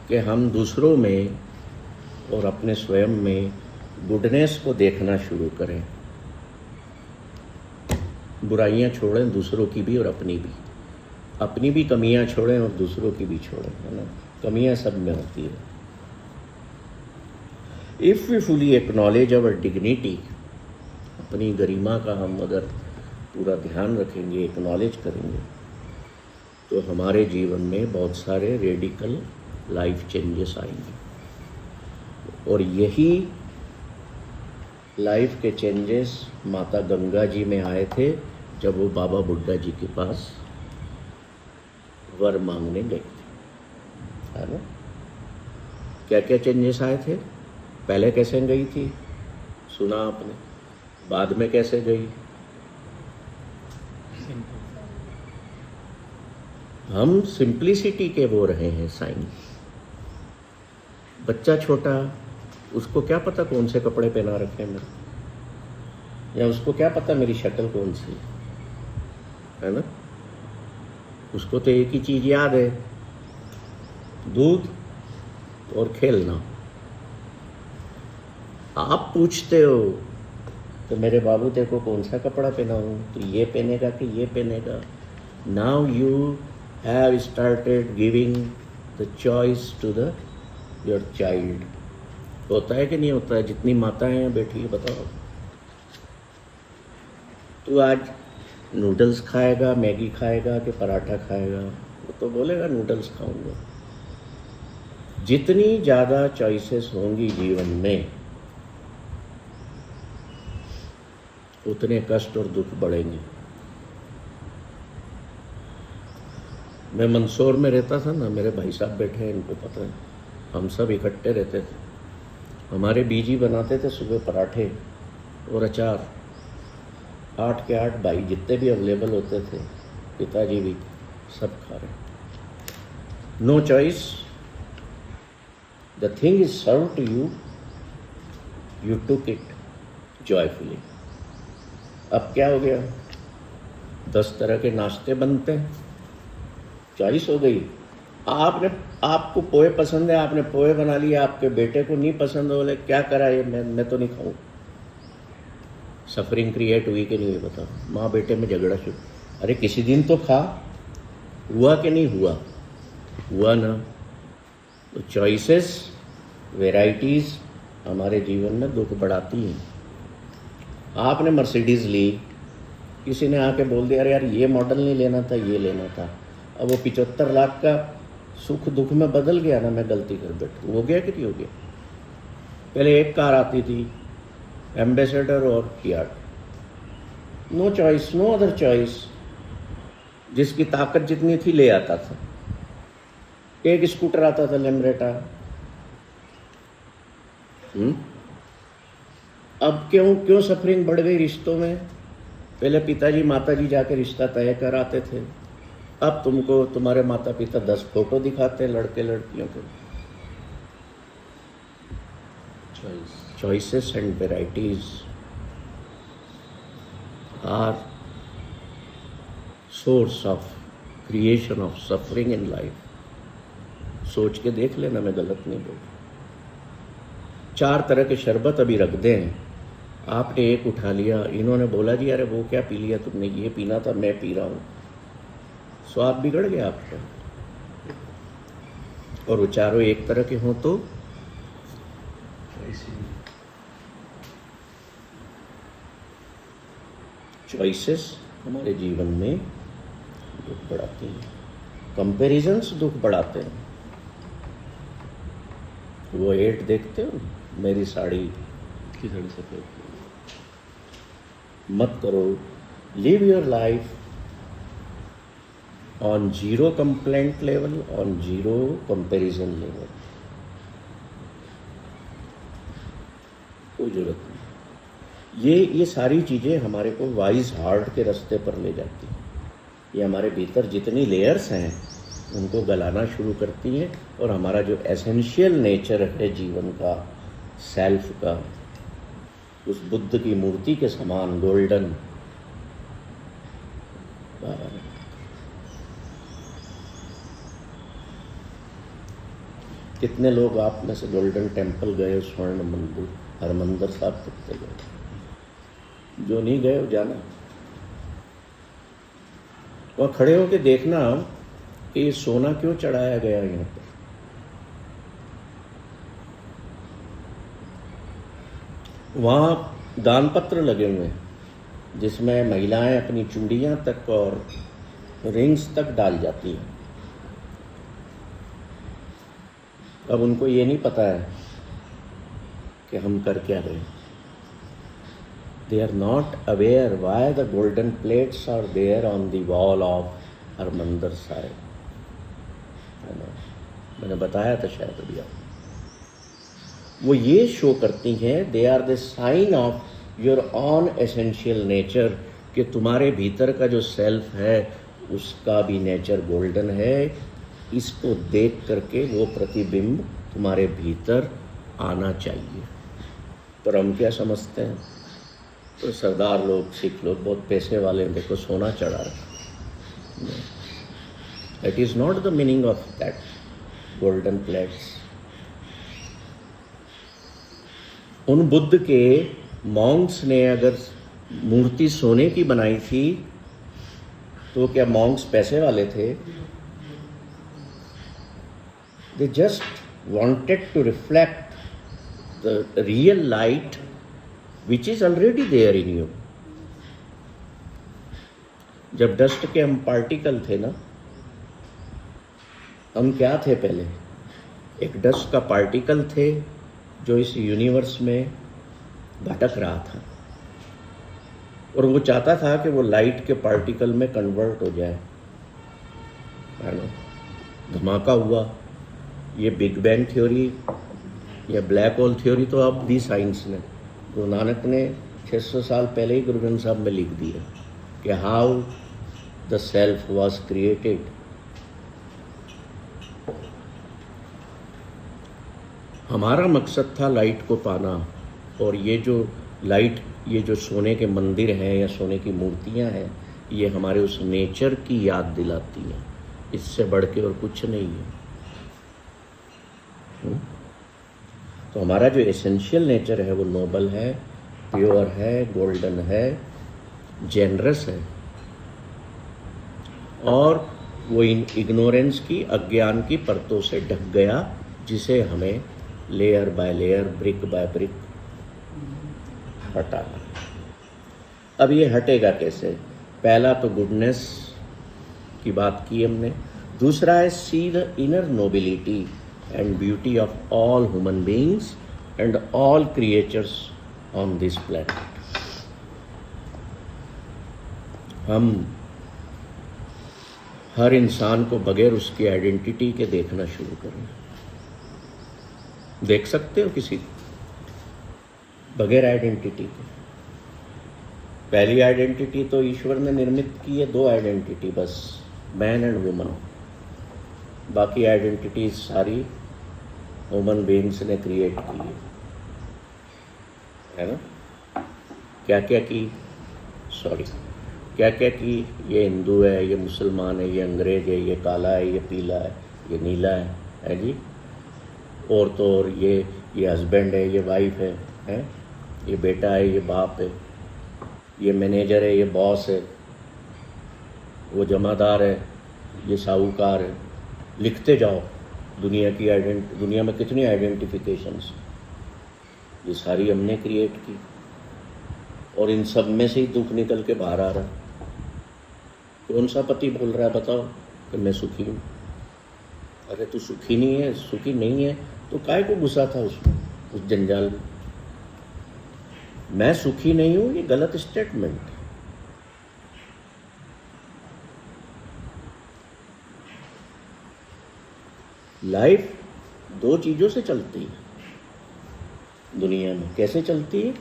कि हम दूसरों में और अपने स्वयं में गुडनेस को देखना शुरू करें। बुराइयां छोड़ें, दूसरों की भी और अपनी भी कमियां छोड़ें और दूसरों की भी छोड़ें, है ना। कमियां सब में होती है। If we fully acknowledge our dignity, अपनी गरिमा का हम अगर पूरा ध्यान रखेंगे, एक्नॉलेज करेंगे, तो हमारे जीवन में बहुत सारे रेडिकल लाइफ चेंजेस आएंगे। और यही लाइफ के चेंजेस माता गंगा जी में आए थे जब वो बाबा बुड्ढा जी के पास वर मांगने गए थे, है ना। क्या क्या चेंजेस आए थे? पहले कैसे गई थी, सुना आपने। बाद में कैसे गई? हम सिंप्लिसिटी के वो रहे हैं साइन। बच्चा छोटा, उसको क्या पता कौन से कपड़े पहना रखे हैं, या उसको क्या पता मेरी शक्ल कौन सी है ना। उसको तो एक ही चीज याद है, दूध और खेलना। आप पूछते हो तो मेरे बाबू तेरे को कौन सा कपड़ा पहनाऊं, तो ये पहनेगा कि ये पहनेगा। Now you have started giving the choice to the your child. होता है कि नहीं होता है? जितनी माताएं हैं बैठी है, बताओ। तू आज नूडल्स खाएगा, मैगी खाएगा कि पराठा खाएगा? वो तो बोलेगा नूडल्स खाऊंगा। जितनी ज़्यादा चॉइसेस होंगी जीवन में, उतने कष्ट और दुख बढ़ेंगे। मैं मंदसौर में रहता था ना, मेरे भाई साहब बैठे हैं, इनको पता है। हम सब इकट्ठे रहते थे। हमारे बीजी बनाते थे सुबह पराठे और अचार। 8 के 8 भाई जितने भी अवेलेबल होते थे, पिताजी भी, सब खा रहे। No choice, the thing is serve to you, you took it joyfully. अब क्या हो गया? 10 तरह के नाश्ते बनते हैं, चॉइस हो गई। आपको पोहे पसंद है, आपने पोहे बना लिए। आपके बेटे को नहीं पसंद, बोले क्या करा ये, मैं तो नहीं खाऊं। सफरिंग क्रिएट हुई कि नहीं हुई बताओ? माँ बेटे में झगड़ा शुरू। अरे किसी दिन तो खा, हुआ कि नहीं हुआ? हुआ ना। तो चॉइसेस, वेराइटीज हमारे जीवन में दुख बढ़ाती हैं। आपने मर्सिडीज़ ली, किसी ने आके बोल दिया अरे यार ये मॉडल नहीं लेना था, ये लेना था। अब वो 75 लाख का सुख दुख में बदल गया ना, मैं गलती कर बैठा। हो गया कि नहीं हो गया? पहले एक कार आती थी, एम्बेसडर और Fiat. No choice, no other choice. जिसकी ताकत जितनी थी ले आता था। एक स्कूटर आता था, लेम्ब्रेटा। अब क्यों सफरिंग बढ़ गई रिश्तों में? पहले पिताजी माताजी जाके रिश्ता तय कराते थे, अब तुमको तुम्हारे माता पिता 10 फोटो दिखाते हैं लड़के लड़कियों के। Choices and varieties are source of creation of suffering in life. सोच के देख लेना, मैं गलत नहीं बोल। 4 तरह के शरबत अभी रख दें, आपने एक उठा लिया, इन्होंने बोला जी अरे वो क्या पी लिया तुमने, ये पीना था, मैं पी रहा हूँ। स्वाद बिगड़ गया आपका। और वो चारों एक तरह के हों तो चॉइसेस हमारे जीवन में दुख बढ़ाती हैं। कंपैरिजन्स दुख बढ़ाते हैं। वो एड देखते हो, मेरी साड़ी की साड़ी सफेद, मत करो। Live your life on 0 complaint level, on 0 comparison level. कोई जरूरत नहीं। ये सारी चीज़ें हमारे को वाइज हार्ट के रास्ते पर ले जाती हैं। ये हमारे भीतर जितनी लेयर्स हैं उनको गलाना शुरू करती हैं, और हमारा जो एसेंशियल नेचर है जीवन का, सेल्फ का, उस बुद्ध की मूर्ति के समान गोल्डन कितने लोग आप में से गोल्डन टेम्पल गए, स्वर्ण मंदिर, हरमंदिर साहब कितने गए? जो नहीं गए वो जाना, वहाँ खड़े होके देखना कि ये सोना क्यों चढ़ाया गया यहाँ पर। वहाँ दान पत्र लगे हुए हैं जिसमें महिलाएं अपनी चूड़ियाँ तक और रिंग्स तक डाल जाती हैं। अब उनको ये नहीं पता है कि हम कर क्या रहे हैं। They are not aware why the golden plates are there on the wall of Harmandir Sahib. है ना, मैंने बताया था शायद अभी आपको। वो ये शो करती हैं, they are the sign of your own essential nature, कि तुम्हारे भीतर का जो सेल्फ है उसका भी नेचर गोल्डन है। इसको देख करके वो प्रतिबिंब तुम्हारे भीतर आना चाहिए। पर हम क्या समझते हैं, तो सरदार लोग, सिख लोग, बहुत पैसे वाले हैं, देखो सोना चढ़ा रहा। That is not the meaning of that golden plates. उन बुद्ध के मॉन्क्स ने अगर मूर्ति सोने की बनाई थी तो क्या मॉन्क्स पैसे वाले थे? They just wanted to reflect the real light which is already there in you. जब डस्ट के हम पार्टिकल थे ना, हम क्या थे पहले? एक डस्ट का पार्टिकल थे जो इस यूनिवर्स में भटक रहा था, और वो चाहता था कि वो लाइट के पार्टिकल में कन्वर्ट हो जाए, है ना। धमाका हुआ। ये बिग बैंग थ्योरी या ब्लैक होल थ्योरी तो अब दी साइंस ने, गुरु नानक ने 600 साल पहले ही गुरु ग्रंथ साहब में लिख दिया कि how the self was created. हमारा मकसद था लाइट को पाना, और ये जो लाइट, ये जो सोने के मंदिर हैं या सोने की मूर्तियां हैं, ये हमारे उस नेचर की याद दिलाती हैं। इससे बढ़ के और कुछ नहीं है। तो हमारा जो एसेंशियल नेचर है वो नोबल है, प्योर है, गोल्डन है, जेनरस है, और वो इन इग्नोरेंस की, अज्ञान की परतों से ढक गया, जिसे हमें layer by layer, brick by brick हटाना। अब ये हटेगा कैसे? पहला तो गुडनेस की बात की हमने, दूसरा है see the inner nobility and beauty of all human beings and all creatures on this planet. हम हर इंसान को बगैर उसकी आइडेंटिटी के देखना शुरू करें। देख सकते हो किसी को बगैर आइडेंटिटी के? पहली आइडेंटिटी तो ईश्वर ने निर्मित की है, 2 आइडेंटिटी बस, मैन एंड वुमन। बाकी आइडेंटिटीज सारी ह्यूमन बीइंग्स ने क्रिएट की है ना। क्या क्या की? क्या क्या की? ये हिंदू है, ये मुसलमान है, ये अंग्रेज है, ये काला है, ये पीला है, ये नीला है जी। और तो और ये हस्बैंड है, ये वाइफ है, ये बेटा है, ये बाप है, ये मैनेजर है, ये बॉस है, वो जमादार है, ये साहूकार है। लिखते जाओ दुनिया में कितनी आइडेंटिफिकेशंस, ये सारी हमने क्रिएट की, और इन सब में से ही दुख निकल के बाहर आ रहा। कौन सा पति बोल रहा है बताओ कि मैं सुखी हूँ? अरे तू सुखी नहीं है, सुखी नहीं है तो काहे को घुसा था उसमें, उस जंजाल में? मैं सुखी नहीं हूँ, ये गलत स्टेटमेंट। लाइफ 2 चीज़ों से चलती है दुनिया में। कैसे चलती है?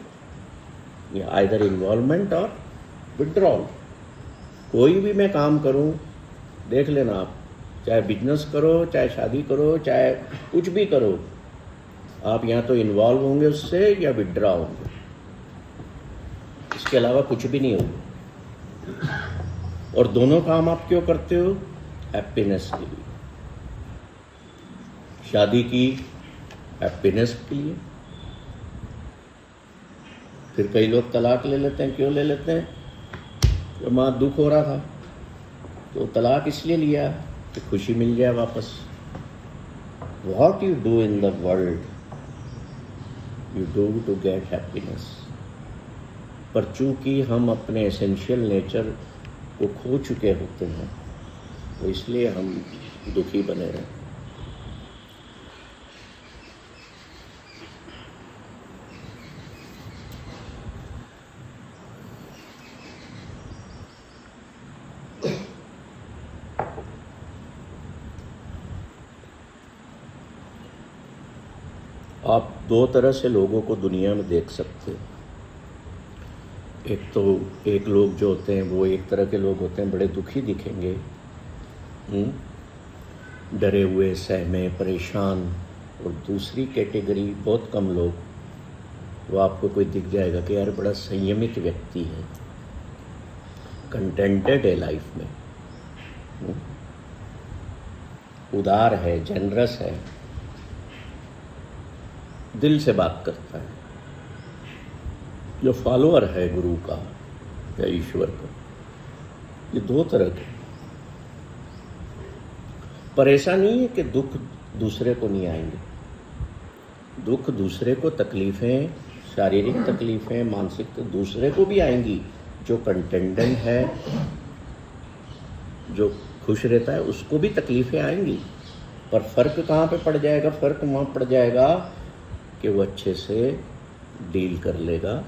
ये आइदर इन्वॉल्वमेंट और विड्रॉल। कोई भी मैं काम करूं, देख लेना आप, चाहे बिजनेस करो, चाहे शादी करो, चाहे कुछ भी करो, आप या तो इन्वॉल्व होंगे उससे या विड्रॉ होंगे, इसके अलावा कुछ भी नहीं होगा। और दोनों काम आप क्यों करते हो? हैप्पीनेस के लिए। शादी की हैप्पीनेस के लिए, फिर कई लोग तलाक ले लेते हैं। क्यों ले लेते हैं? तो माँ दुख हो रहा था तो तलाक इसलिए लिया कि खुशी मिल जाए वापस। What you do in the world, you do to get happiness. पर चूंकि हम अपने एसेंशियल नेचर को खो चुके होते हैं तो इसलिए हम दुखी बने रहें। आप दो तरह से लोगों को दुनिया में देख सकते हो। एक लोग जो होते हैं वो एक तरह के लोग होते हैं, बड़े दुखी दिखेंगे, डरे हुए, सहमे, परेशान। और दूसरी कैटेगरी, बहुत कम लोग, वो आपको कोई दिख जाएगा कि यार बड़ा संयमित व्यक्ति है, कंटेंटेड है लाइफ में, उदार है, जनरस है, दिल से बात करता है, जो फॉलोअर है गुरु का या ईश्वर का। ये दो तरह के। पर ऐसा नहीं है कि दुख दूसरे को नहीं आएंगे। दुख दूसरे को, तकलीफें, शारीरिक तकलीफें, मानसिक दूसरे को भी आएंगी। जो कंटेंडेंट है, जो खुश रहता है, उसको भी तकलीफें आएंगी। पर फर्क कहाँ पे पड़ जाएगा? फर्क वहाँ पड़ जाएगा कि वो अच्छे से डील कर लेगा,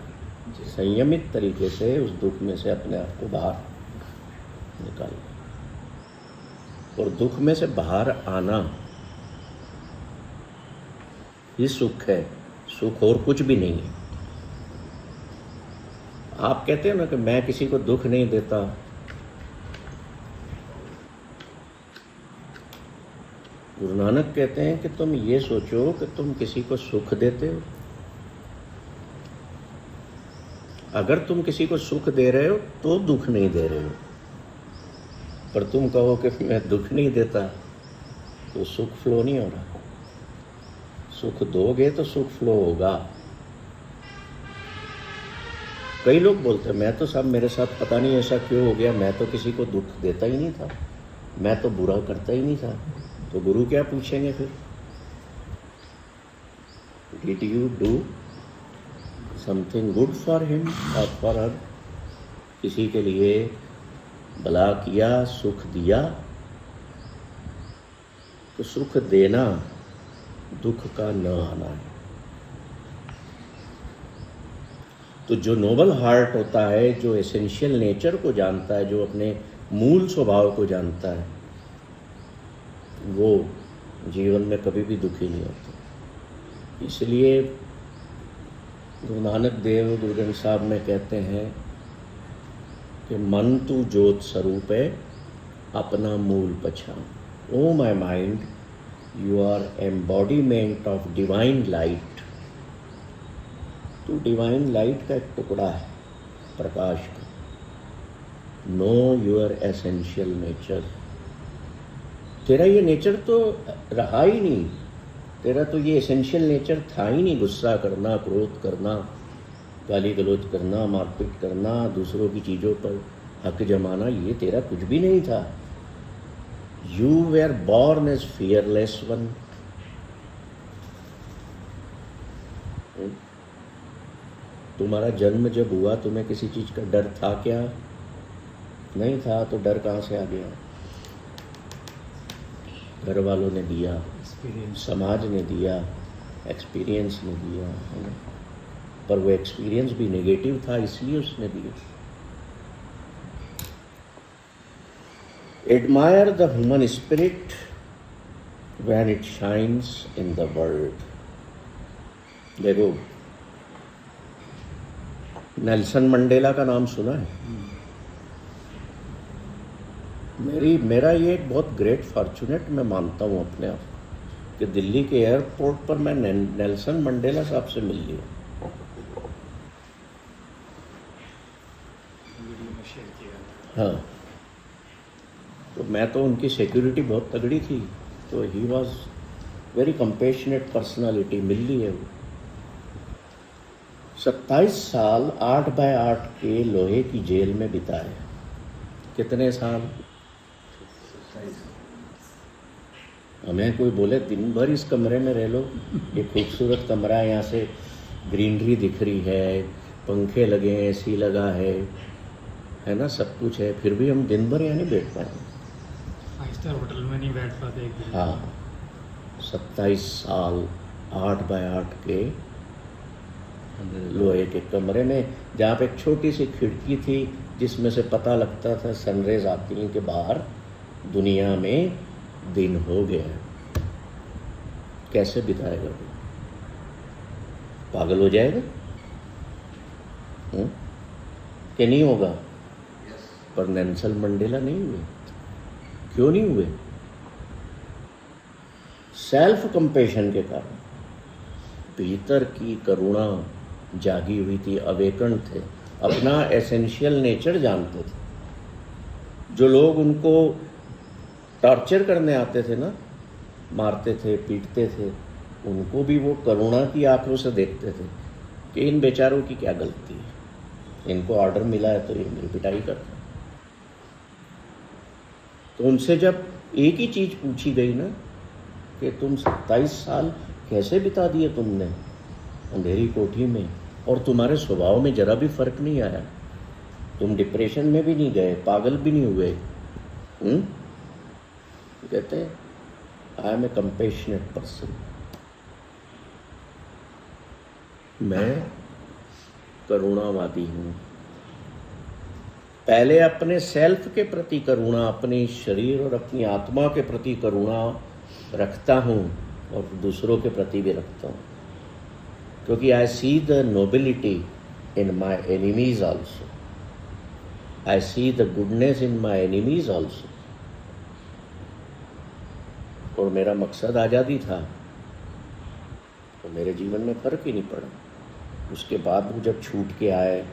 संयमित तरीके से उस दुख में से अपने आप को बाहर निकालेगा। और दुख में से बाहर आना ये सुख है, सुख और कुछ भी नहीं है। आप कहते हैं ना कि मैं किसी को दुख नहीं देता, गुरु नानक कहते हैं कि तुम ये सोचो कि तुम किसी को सुख देते हो। अगर तुम किसी को सुख दे रहे हो तो दुख नहीं दे रहे हो। पर तुम कहो कि मैं दुख नहीं देता तो सुख फ्लो नहीं हो रहा। सुख दोगे तो सुख फ्लो होगा। कई लोग बोलते हैं मैं तो सब, मेरे साथ पता नहीं ऐसा क्यों हो गया, मैं तो किसी को दुख देता ही नहीं था, मैं तो बुरा करता ही नहीं था। तो गुरु क्या पूछेंगे फिर? Did you do something good for him और फॉर हर? किसी के लिए भला किया, सुख दिया? तो सुख देना दुख का न आना है। तो जो नोबल हार्ट होता है, जो एसेंशियल नेचर को जानता है, जो अपने मूल स्वभाव को जानता है, वो जीवन में कभी भी दुखी नहीं होता। इसलिए गुरु नानक देव, गुरु ग्रंथ साहब में कहते हैं कि मन तू ज्योत स्वरूप है, अपना मूल पहचान। Oh my mind, you are embodiment of divine light. तू डिवाइन लाइट का एक टुकड़ा है, प्रकाश का। Know your essential nature. तेरा ये नेचर तो रहा ही नहीं, तेरा तो ये एसेंशियल नेचर था ही नहीं। गुस्सा करना, क्रोध करना, गाली गलौज करना, मारपीट करना, दूसरों की चीज़ों पर हक जमाना, ये तेरा कुछ भी नहीं था। You were born as fearless one. तुम्हारा जन्म जब हुआ, तुम्हें किसी चीज़ का डर था क्या? नहीं था। तो डर कहाँ से आ गया? घर वालों ने दिया, समाज ने दिया, एक्सपीरियंस ने दिया, है ना। पर वो एक्सपीरियंस भी नेगेटिव था, इसलिए उसने दिया। Admire the human spirit when it shines in the world. देखो, नेल्सन मंडेला का नाम सुना है? मेरा ये एक बहुत ग्रेट फॉर्चुनेट मैं मानता हूँ अपने आप कि दिल्ली के एयरपोर्ट पर मैं नेल्सन मंडेला साहब से मिल लिया। हाँ, तो मैं तो, उनकी सिक्योरिटी बहुत तगड़ी थी, तो he was very compassionate personality मिली है वो। 27 साल 8x8 के लोहे की जेल में बिताए। कितने साल? हमें कोई बोले दिन भर इस कमरे में रह लो, ये खूबसूरत कमरा है, यहाँ से ग्रीनरी दिख रही है, पंखे लगे हैं, एसी लगा है ना, सब कुछ है, फिर भी हम दिन भर यहाँ नहीं बैठ पाएंगे। 5 स्टार होटल में नहीं बैठ पाते एक दिन। हाँ, 27 साल 8x8 के लोहे के कमरे में, जहाँ पे एक छोटी सी खिड़की थी जिसमें से पता लगता था सनरेज आती हैं कि बाहर दुनिया में दिन हो गया है। कैसे बिताएगा वो? पागल हो जाएगा कि नहीं होगा? पर नेल्सन मंडेला नहीं हुए। क्यों नहीं हुए? सेल्फ कंपेशन के कारण। भीतर की करुणा जागी हुई थी, अवेकन थे, अपना एसेंशियल नेचर जानते थे। जो लोग उनको टॉर्चर करने आते थे ना, मारते थे, पीटते थे, उनको भी वो करुणा की आंखों से देखते थे कि इन बेचारों की क्या गलती है, इनको ऑर्डर मिला है तो ये मेरी पिटाई करते हैं। तो उनसे जब एक ही चीज़ पूछी गई ना कि तुम 27 साल कैसे बिता दिए तुमने अंधेरी कोठी में, और तुम्हारे स्वभाव में जरा भी फर्क नहीं आया, तुम डिप्रेशन में भी नहीं गए, पागल भी नहीं हुए, कहते हैं I am a compassionate person. मैं करुणावादी हूँ। पहले अपने सेल्फ के प्रति करुणा, अपने शरीर और अपनी आत्मा के प्रति करुणा रखता हूँ और दूसरों के प्रति भी रखता हूँ, क्योंकि I see the nobility in my enemies also, I see the goodness in my enemies also. और मेरा मकसद आज़ादी था, तो मेरे जीवन में फ़र्क ही नहीं पड़ा। उसके बाद वो जब छूट के आए,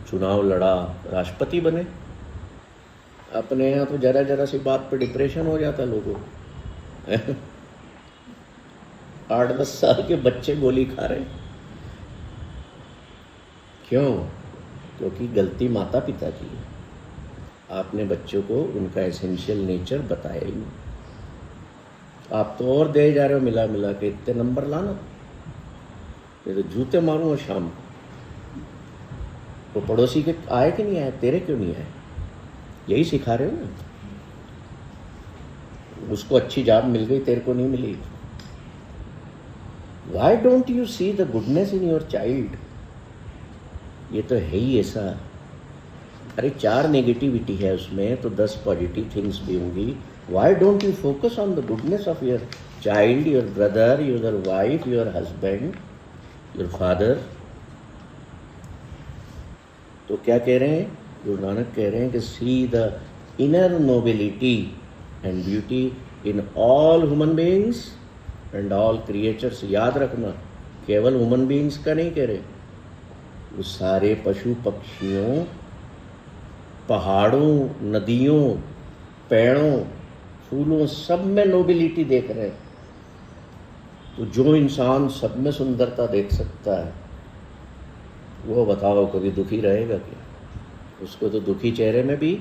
चुनाव लड़ा, राष्ट्रपति बने। अपने यहाँ तो जरा जरा सी बात पे डिप्रेशन हो जाता लोगों को। 8-10 साल के बच्चे गोली खा रहे। क्यों? क्योंकि गलती माता पिता की है। आपने बच्चों को उनका एसेंशियल नेचर बताया ही नहीं। आप तो और दे जा रहे हो मिला मिला के, इतने नंबर लाना, ये तो जूते मारूंगा शाम को। तो पड़ोसी के आए कि नहीं आए, तेरे क्यों नहीं आए? यही सिखा रहे हो ना। उसको अच्छी जॉब मिल गई, तेरे को नहीं मिली। Why don't you see the goodness in your child? ये तो है ही ऐसा। अरे 4 नेगेटिविटी है उसमें, तो 10 पॉजिटिव थिंग्स भी होंगी। Why don't you focus on the goodness of your child, your brother, your wife, your husband, your father? तो क्या कह रहे हैं? गुरु नानक कह रहे हैं कि see the inner nobility and beauty in all human beings and all creatures. याद रखना, केवल ह्यूमन बीइंग्स का नहीं कह रहे, वो सारे पशु पक्षियों, पहाड़ों, नदियों, पेड़ों, फूलों, सब में नोबिलिटी देख रहे हैं। तो जो इंसान सब में सुंदरता देख सकता है, वो बताओ कभी दुखी रहेगा क्या? उसको तो दुखी चेहरे में भी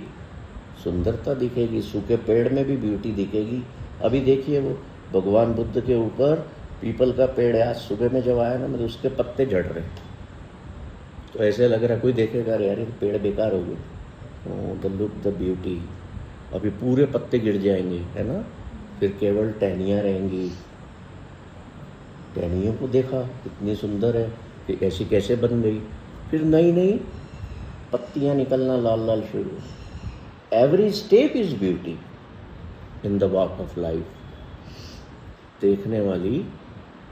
सुंदरता दिखेगी, सूखे पेड़ में भी ब्यूटी दिखेगी। अभी देखिए वो भगवान बुद्ध के ऊपर पीपल का पेड़ है, आज सुबह में जब आया ना, मतलब उसके पत्ते झड़ रहे, तो ऐसे लग रहा कोई देखेगा यार ये पेड़ बेकार हो गए। The look the beauty. अभी पूरे पत्ते गिर जाएंगे, है ना, फिर केवल टहनियाँ रहेंगी। टहनियों को देखा कितनी सुंदर है, कि ऐसी कैसे बन गई, फिर नई नई पत्तियाँ निकलना लाल लाल शुरू। Every step is beauty in the walk of life. देखने वाली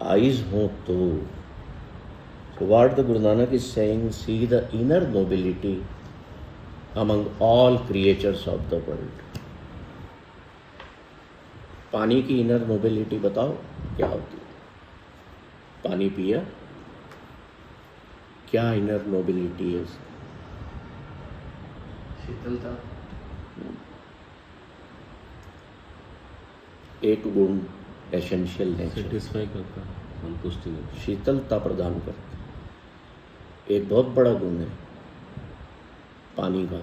आईज हो तो what the Guru Nanak is saying, see the inner nobility among all creatures of the world. पानी की इनर नोबिलिटी बताओ क्या होती है? पानी पिया, क्या इनर नोबिलिटी है? शीतलता। एक गुण एसेंशियल नेचर, सेटिस्फाई करता है, संतुष्टि देता शीतलता प्रदान करता है। एक बहुत बड़ा गुण है पानी का।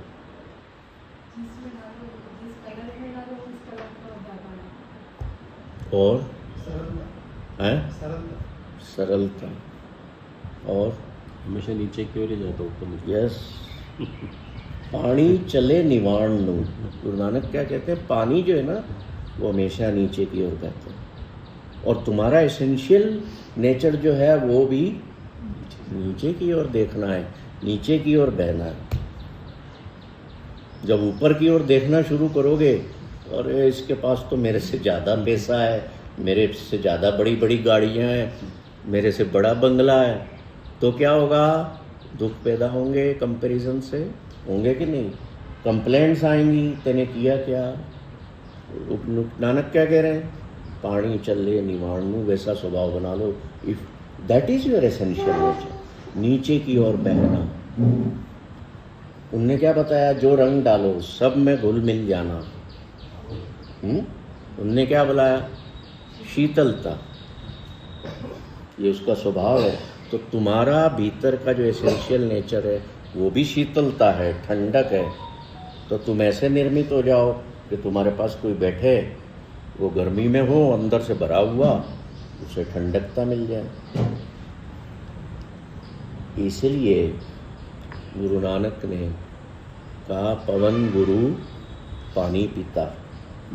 जिसमें डालो, जिस कलर में डालो उस कलर का ज्यादा है। और सरलता, है सरलता। सरलता, और है। हमेशा नीचे की ओर ही जाता, ऊपर नहीं। यस, पानी चले निवाण नु। गुरु नानक क्या कहते हैं, पानी जो है ना वो हमेशा नीचे की ओर बहता है, और तुम्हारा एसेंशियल नेचर जो है वो भी नीचे की ओर देखना है, नीचे की ओर बहना है। जब ऊपर की ओर देखना शुरू करोगे, अरे इसके पास तो मेरे से ज़्यादा पैसा है, मेरे से ज़्यादा बड़ी बड़ी गाड़ियाँ हैं, मेरे से बड़ा बंगला है, तो क्या होगा, दुख पैदा होंगे, कंपैरिजन से होंगे कि नहीं, कंप्लेंट्स आएंगी, तेने किया क्या। नानक क्या कह रहे हैं, पानी चले निवारणु वैसा स्वभाव बना लो। If that is your essential nature, नीचे की ओर बहना। उनने क्या बताया, जो रंग डालो सब में घुल मिल जाना। उनने क्या बुलाया, शीतलता, ये उसका स्वभाव है। तो तुम्हारा भीतर का जो एसेंशियल नेचर है वो भी शीतलता है, ठंडक है। तो तुम ऐसे निर्मित हो जाओ कि तुम्हारे पास कोई बैठे, वो गर्मी में हो, अंदर से भरा हुआ, उसे ठंडकता मिल जाए। इसलिए गुरु नानक ने कहा, पवन गुरु पानी पिता,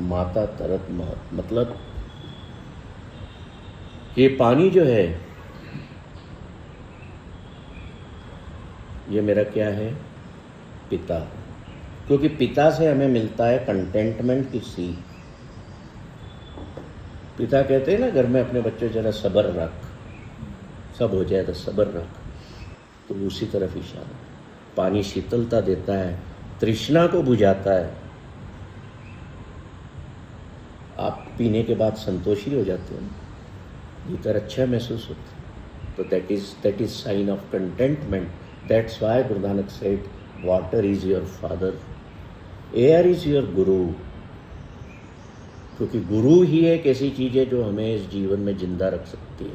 माता तरत मात। मतलब ये पानी जो है ये मेरा क्या है, पिता। क्योंकि पिता से हमें मिलता है कंटेंटमेंट की सीख। पिता कहते हैं ना घर में अपने बच्चे, जरा सब्र रख, सब हो जाए तो सब्र रख, तो उसी तरफ इशारा। पानी शीतलता देता है, तृष्णा को बुझाता है। आप पीने के बाद संतोषी हो जाते हैं, भीतर अच्छा महसूस होता है। तो that is sign of contentment. That's why Guru Nanak said, water is your father, air is your guru. क्योंकि गुरु ही एक ऐसी चीज़ है जो हमें इस जीवन में जिंदा रख सकती है।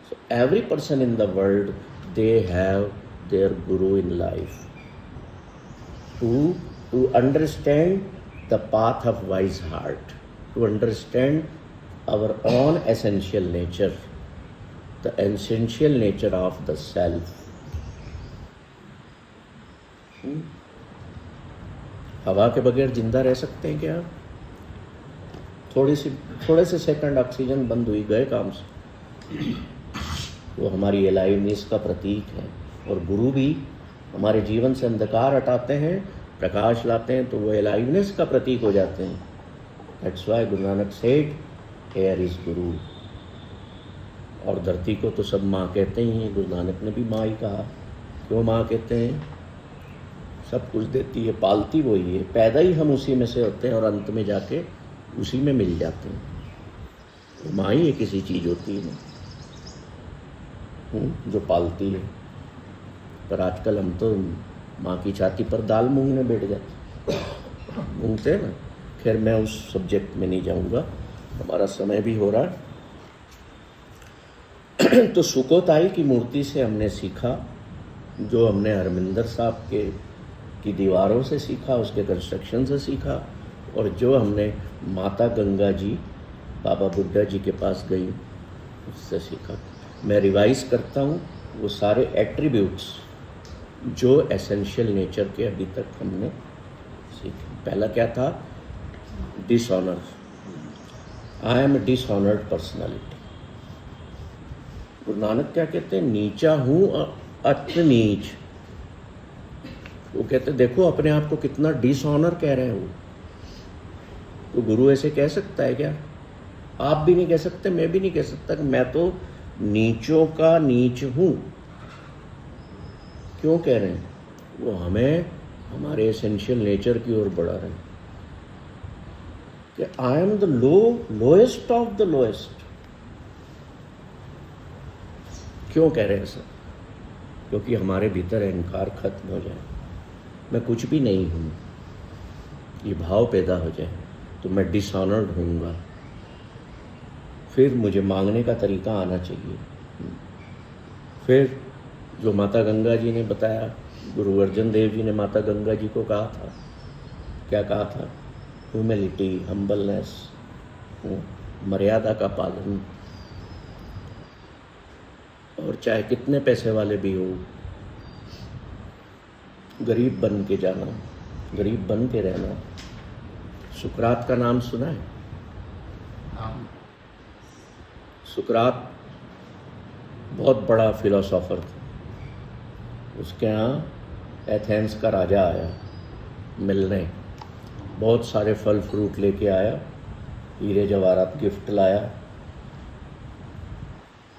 So every person in the world, they have their guru in life to understand the path of wise heart, to understand our own essential nature, the essential nature of the self. हवा के बगैर जिंदा रह सकते हैं क्या? थोड़े से सेकंड ऑक्सीजन बंद हुई, गए काम से। वो हमारी अलाइवनेस का प्रतीक है। और गुरु भी हमारे जीवन से अंधकार हटाते हैं, प्रकाश लाते हैं, तो वो अलाइवनेस का प्रतीक हो जाते हैं। That's why Guru Nanak said, air is गुरु। और धरती को तो सब माँ कहते ही हैं, गुरु नानक ने भी माँ ही कहा। क्यों माँ कहते हैं? सब कुछ देती है, पालती वही है, पैदा ही हम उसी में से होते हैं और अंत में जाके उसी में मिल जाते हैं। तो माँ ही एक ऐसी चीज़ होती है जो पालती है। पर आजकल हम तो माँ की छाती पर दाल मूंगने बैठ जाते, मूंगते हैं ना। खैर मैं उस सब्जेक्ट में नहीं जाऊँगा, हमारा समय भी हो रहा है। तो सुकोताई की मूर्ति से हमने सीखा, जो हमने हरमिंदर साहब की दीवारों से सीखा, उसके कंस्ट्रक्शन से सीखा, और जो हमने माता गंगा जी, बाबा बुड्ढा जी के पास गई, उससे सीखा। मैं रिवाइज करता हूँ वो सारे एट्रीब्यूट्स जो एसेंशियल नेचर के अभी तक हमने सीखे। पहला क्या था? Dishonour. I am dishonoured personality. Guru Nanak क्या कहते हैं? नीचा हूँ, अति नीच। वो कहते देखो अपने आप को कितना डिसऑनर कह रहे हैं वो। तो गुरु ऐसे कह सकता है क्या? आप भी नहीं कह सकते, मैं भी नहीं कह सकता कि मैं तो नीचों का नीच हूँ। क्यों कह रहे हैं? वो हमें हमारे एसेंशियल नेचर की ओर बढ़ा रहे हैं कि I am the lowest of the lowest. क्यों कह रहे हैं सर? क्योंकि हमारे भीतर अहंकार खत्म हो जाए, मैं कुछ भी नहीं हूँ, ये भाव पैदा हो जाए, तो मैं डिसऑनर्ड होऊंगा। फिर मुझे मांगने का तरीका आना चाहिए। फिर जो माता गंगा जी ने बताया, गुरु अर्जन देव जी ने माता गंगा जी को कहा था, क्या कहा था? ह्यूमिलिटी, हम्बलनेस, मर्यादा का पालन, और चाहे कितने पैसे वाले भी हो, गरीब बन के जाना, गरीब बन के रहना। सुकरात का नाम सुना है? सुकरात बहुत बड़ा फिलोसोफर था। उसके यहाँ एथेंस का राजा आया मिलने, बहुत सारे फल फ्रूट लेके आया, हीरे जवाहरात गिफ्ट लाया।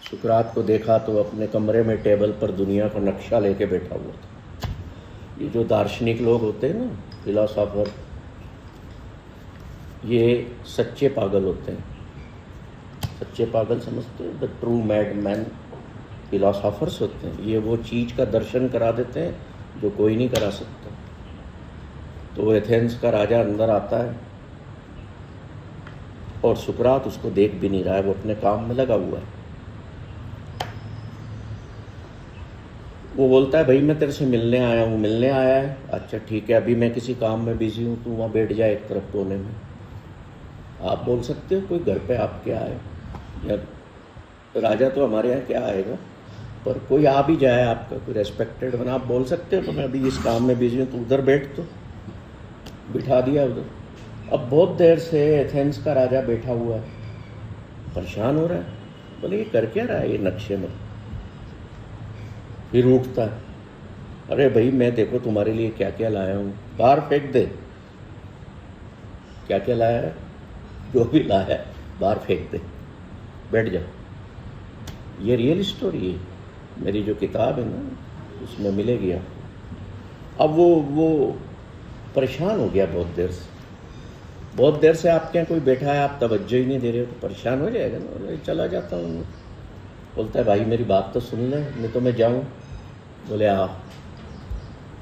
सुकरात को देखा तो अपने कमरे में टेबल पर दुनिया का नक्शा लेके बैठा हुआ था। ये जो दार्शनिक लोग होते हैं ना, फिलोसोफर, ये सच्चे पागल होते हैं। सच्चे पागल समझते हैं? The true mad man philosophers होते हैं। ये वो चीज़ का दर्शन करा देते हैं जो कोई नहीं करा सकता। तो एथेंस का राजा अंदर आता है और सुकरात उसको देख भी नहीं रहा है, वो अपने काम में लगा हुआ है। वो बोलता है, भाई मैं तेरे से मिलने आया हूँ। मिलने आया है? अच्छा ठीक है, अभी मैं किसी काम में बिजी हूँ, तू वहाँ बैठ जाए एक तरफ कोने में। आप बोल सकते हो कोई घर पे आपके आए, या राजा तो हमारे यहाँ क्या आएगा, पर कोई आ भी जाए आपका, कोई रेस्पेक्टेड बना, आप बोल सकते हो तो मैं अभी इस काम में बिजी हूँ, तो उधर बैठ। तो बिठा दिया उधर। अब बहुत देर से एथेंस का राजा बैठा हुआ है, परेशान हो रहा है। बोले ये कर क्या रहा है ये नक्शे में? फिर उठता है, अरे भाई मैं देखो तुम्हारे लिए क्या क्या लाया हूँ, बाहर फेंक दे। क्या क्या लाया है? जो भी लाया है बाहर फेंक दे, बैठ जा। ये रियल स्टोरी है, मेरी जो किताब है ना उसमें मिलेगी आपको। अब वो परेशान हो गया बहुत देर से। बहुत देर से आपके यहाँ कोई बैठा है, आप तवज्जो ही नहीं दे रहे हो, तो परेशान हो जाएगा ना। चला जाता हूँ। बोलता है, भाई मेरी बात तो सुन ले, नहीं तो मैं जाऊँ। बोले आ,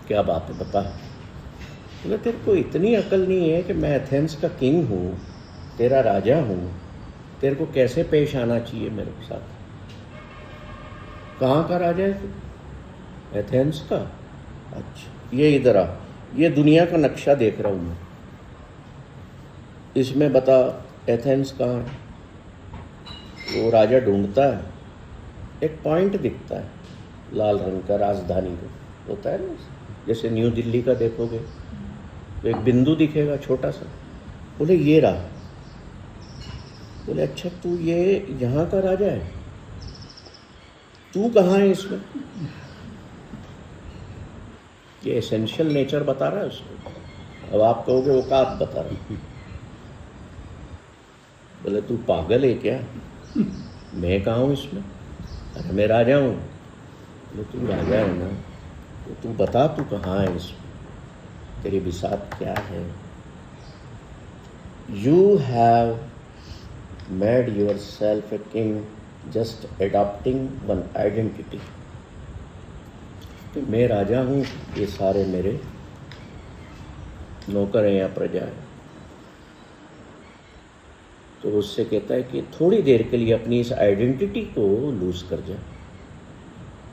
क्या बात है बता। बोले तेरे को इतनी अकल नहीं है कि मैं एथेंस का किंग हूँ, तेरा राजा हूँ, तेरे को कैसे पेश आना चाहिए मेरे साथ? कहाँ का राजा है तू? एथेंस का? अच्छा ये इधर आ, ये दुनिया का नक्शा देख रहा हूँ मैं, इसमें बता एथेंस कहाँ है? वो राजा ढूंढता है, एक पॉइंट दिखता है लाल रंग का, राजधानी का होता है ना, जैसे न्यू दिल्ली का देखोगे तो एक बिंदु दिखेगा छोटा सा। बोले ये रहा। बोले अच्छा तू ये यहाँ का राजा है, तू कहाँ है इसमें? ये एसेंशियल नेचर बता रहा है उसको। अब आप कहोगे वो औकात बता रहा है। बोले तू पागल है क्या, मैं कहाँ हूँ इसमें? अरे मैं राजा हूँ। बोले तू राजा है ना, तो तू बता तू कहाँ है इसमें, तेरी बिसात क्या है? You have made your self a king just adopting one identity. मैं राजा हूँ, ये सारे मेरे नौकर हैं या प्रजा है। तो उससे कहता है कि थोड़ी देर के लिए अपनी इस आइडेंटिटी को लूज कर जा,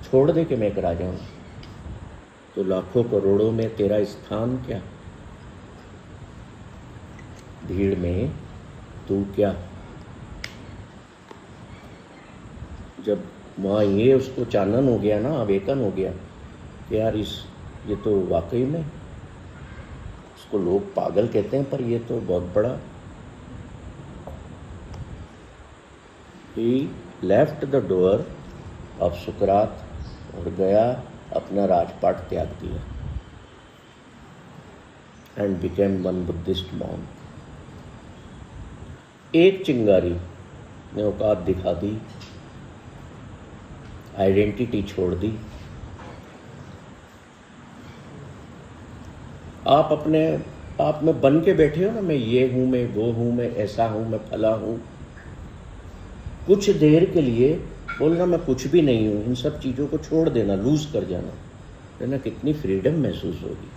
छोड़ दे कि मैं एक राजा हूँ। तो लाखों करोड़ों में तेरा स्थान क्या, भीड़ में तू क्या? जब वहाँ ये उसको चानन हो गया ना, अवेकन हो गया कि यार ये तो वाकई में, उसको लोग पागल कहते हैं पर ये तो बहुत बड़ा। ही लेफ्ट द डोर ऑफ सुकरात और गया, अपना राजपाट त्याग दिया and became one Buddhist monk. एक चिंगारी ने औकात दिखा दी, आइडेंटिटी छोड़ दी। आप अपने आप में बन के बैठे हो ना, मैं ये हूँ, मैं वो हूँ, मैं ऐसा हूँ, मैं फला हूँ। कुछ देर के लिए बोलना मैं कुछ भी नहीं हूँ, इन सब चीज़ों को छोड़ देना, लूज कर जाना, है ना। कितनी फ्रीडम महसूस होगी,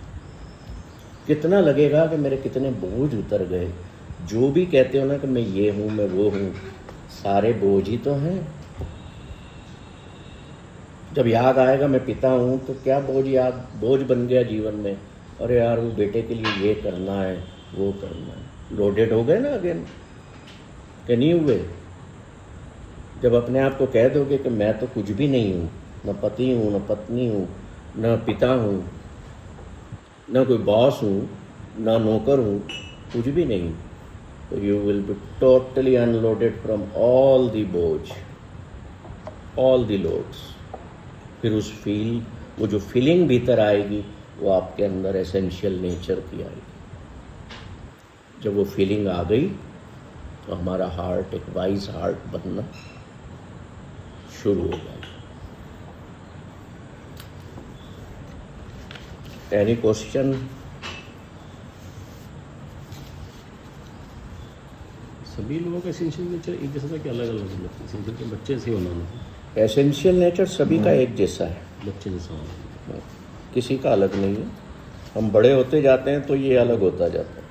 कितना लगेगा कि मेरे कितने बोझ उतर गए। जो भी कहते हो ना कि मैं ये हूँ, मैं वो हूँ, सारे बोझ ही तो हैं। जब याद आएगा मैं पिता हूँ तो क्या बोझ बन गया जीवन में, अरे यार वो बेटे के लिए ये करना है वो करना है, लोडेड हो गए ना अगेन, कि नहीं हुए। जब अपने आप को कह दोगे कि मैं तो कुछ भी नहीं हूँ, न पति हूँ न पत्नी हूँ न पिता हूँ न कोई बॉस हूँ न नौकर हूँ, कुछ भी नहीं, तो you will be totally unloaded from all the बोझ, ऑल दी लोड्स। फिर वो जो फीलिंग भीतर आएगी वो आपके अंदर एसेंशियल नेचर की आएगी। जब वो फीलिंग आ गई तो हमारा हार्ट एक वाइज हार्ट बनना शुरू हो जाएगा। Any question? सभी लोगों का एसेंशियल नेचर एक जैसा था कि अलग अलग मतलब एसेंशियल के बच्चे से होना था, एसेंशियल नेचर सभी का एक जैसा है, बच्चे जैसा होना। किसी का अलग नहीं है। हम बड़े होते जाते हैं तो ये अलग होता जाता है।